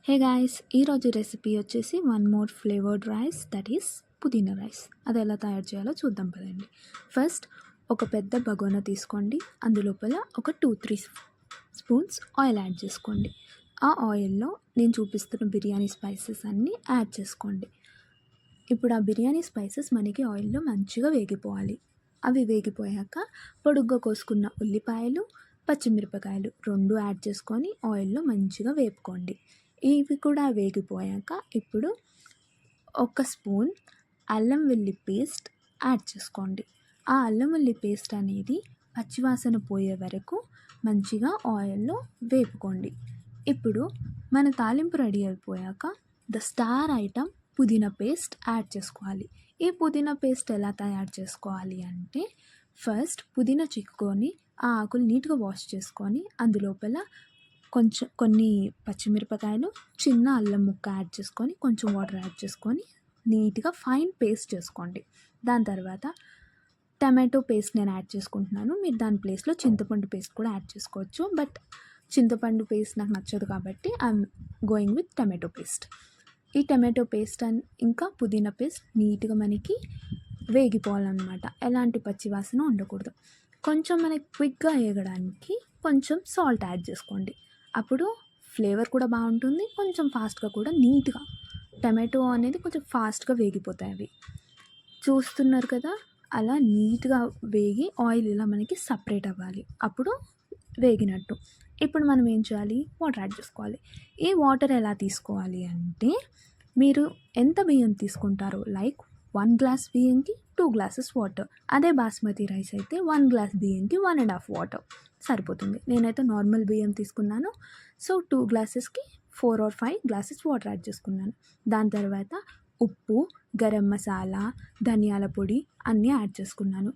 Hey guys, ఈరోజు recipe వచ్చేసి one more flavoured rice, that is పుదీనా రైస్. అది ఎలా తయారు చేయాలో చూద్దాం పదండి. ఫస్ట్ ఒక పెద్ద బగోనా తీసుకోండి. అందులోపల ఒక 2-3 స్పూన్స్ ఆయిల్ యాడ్ చేసుకోండి. ఆ ఆయిల్లో నేను చూపిస్తున్న బిర్యానీ స్పైసెస్ అన్నీ యాడ్ చేసుకోండి. ఇప్పుడు ఆ బిర్యానీ స్పైసెస్ మనకి ఆయిల్లో మంచిగా వేగిపోవాలి. అవి వేగిపోయాక పొడుగ్గా కోసుకున్న ఉల్లిపాయలు, పచ్చిమిరపకాయలు 2 యాడ్ చేసుకొని ఆయిల్లో మంచిగా వేపుకోండి. ఇవి కూడా వేగిపోయాక ఇప్పుడు ఒక స్పూన్ అల్లం వెల్లి పేస్ట్ యాడ్ చేసుకోండి. ఆ అల్లం వెల్లి పేస్ట్ అనేది పచ్చివాసన పోయే వరకు మంచిగా ఆయిల్లో వేపుకోండి. ఇప్పుడు మన తాలింపు రెడీ అయిపోయాక ద స్టార్ ఐటమ్ పుదీనా పేస్ట్ యాడ్ చేసుకోవాలి. ఈ పుదీనా పేస్ట్ ఎలా తయారు చేసుకోవాలి అంటే, ఫస్ట్ పుదీనా చిక్కుకొని ఆ ఆకులు నీట్గా వాష్ చేసుకొని అందులోపల కొన్ని పచ్చిమిరపకాయలు, చిన్న అల్లం ముక్క యాడ్ చేసుకొని కొంచెం వాటర్ యాడ్ చేసుకొని నీట్గా ఫైన్ పేస్ట్ చేసుకోండి. దాని తర్వాత టమాటో పేస్ట్ నేను యాడ్ చేసుకుంటున్నాను. మీరు దాని ప్లేస్లో చింతపండు పేస్ట్ కూడా యాడ్ చేసుకోవచ్చు. బట్ చింతపండు పేస్ట్ నాకు నచ్చదు కాబట్టి I'm going with tomato paste. ఈ టమాటో పేస్ట్ అండ్ ఇంకా పుదీనా పేస్ట్ నీట్గా మనకి వేగిపోవాలన్నమాట. ఎలాంటి పచ్చివాసన ఉండకూడదు. కొంచెం మనకి క్విక్గా వేగడానికి కొంచెం సాల్ట్ యాడ్ చేసుకోండి. అప్పుడు ఫ్లేవర్ కూడా బాగుంటుంది. కొంచెం ఫాస్ట్గా కూడా నీట్గా టమాటో అనేది కొంచెం ఫాస్ట్గా వేగిపోతాయి. అవి చూస్తున్నారు కదా, అలా నీట్గా వేగి ఆయిల్ ఇలా మనకి సపరేట్ అవ్వాలి. అప్పుడు వేగినట్టు. ఇప్పుడు మనం ఏం చేయాలి, వాటర్ యాడ్ చేసుకోవాలి. ఈ వాటర్ ఎలా తీసుకోవాలి అంటే, మీరు ఎంత బియ్యం తీసుకుంటారో, లైక్ 1 గ్లాస్ బియ్యంకి 2 గ్లాసెస్ వాటర్. అదే బాస్మతి రైస్ అయితే 1 గ్లాస్ బియ్యంకి 1.5 వాటర్ సరిపోతుంది. నేనైతే నార్మల్ బియ్యం తీసుకున్నాను. So 2 గ్లాసెస్కి 4 or 5 glasses water add చేసుకున్నాను. దాని తర్వాత ఉప్పు, గరం మసాలా, ధనియాల పొడి అన్నీ యాడ్ చేసుకున్నాను.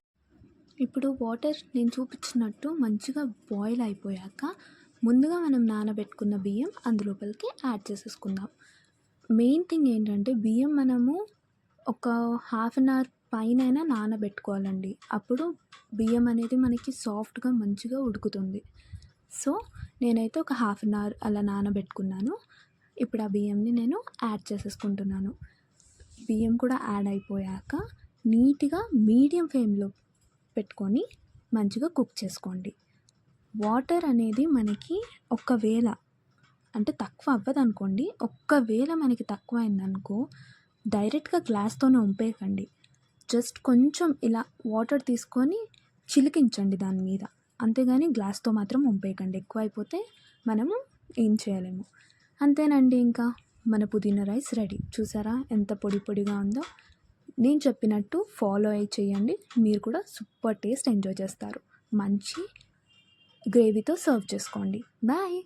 ఇప్పుడు వాటర్ నేను చూపించినట్టు మంచిగా బాయిల్ అయిపోయాక ముందుగా మనం నానబెట్టుకున్న బియ్యం అందులోపలికి యాడ్ చేసేసుకుందాం. మెయిన్ థింగ్ ఏంటంటే, బియ్యం మనము ఒక హాఫ్ అన్ అవర్ పైన నానబెట్టుకోవాలండి. అప్పుడు బియ్యం అనేది మనకి సాఫ్ట్గా మంచిగా ఉడుకుతుంది. సో నేనైతే ఒక హాఫ్ అన్ అవర్ అలా నానబెట్టుకున్నాను. ఇప్పుడు ఆ బియ్యంని నేను యాడ్ చేసేసుకుంటున్నాను. బియ్యం కూడా యాడ్ అయిపోయాక నీట్గా మీడియం ఫ్లేమ్లో పెట్టుకొని మంచిగా కుక్ చేసుకోండి. వాటర్ అనేది మనకి ఒకవేళ అంటే తక్కువ అవ్వదు అనుకోండి. ఒక్కవేళ మనకి తక్కువ అయిందనుకో, డైరెక్ట్గా గ్లాస్తోనే వంపేయకండి. జస్ట్ కొంచెం ఇలా వాటర్ తీసుకొని చిలికించండి దాని మీద, అంతేగాని గ్లాస్తో మాత్రం వంపేయకండి. ఎక్కువ అయిపోతే మనము ఏం చేయలేము. అంతేనండి, ఇంకా మన పుదీనా రైస్ రెడీ. చూసారా ఎంత పొడి పొడిగా ఉందో. నేను చెప్పినట్టు ఫాలో అయ్యి చేయండి. మీరు కూడా సూపర్ టేస్ట్ ఎంజాయ్ చేస్తారు. మంచి గ్రేవీతో సర్వ్ చేసుకోండి. బాయ్.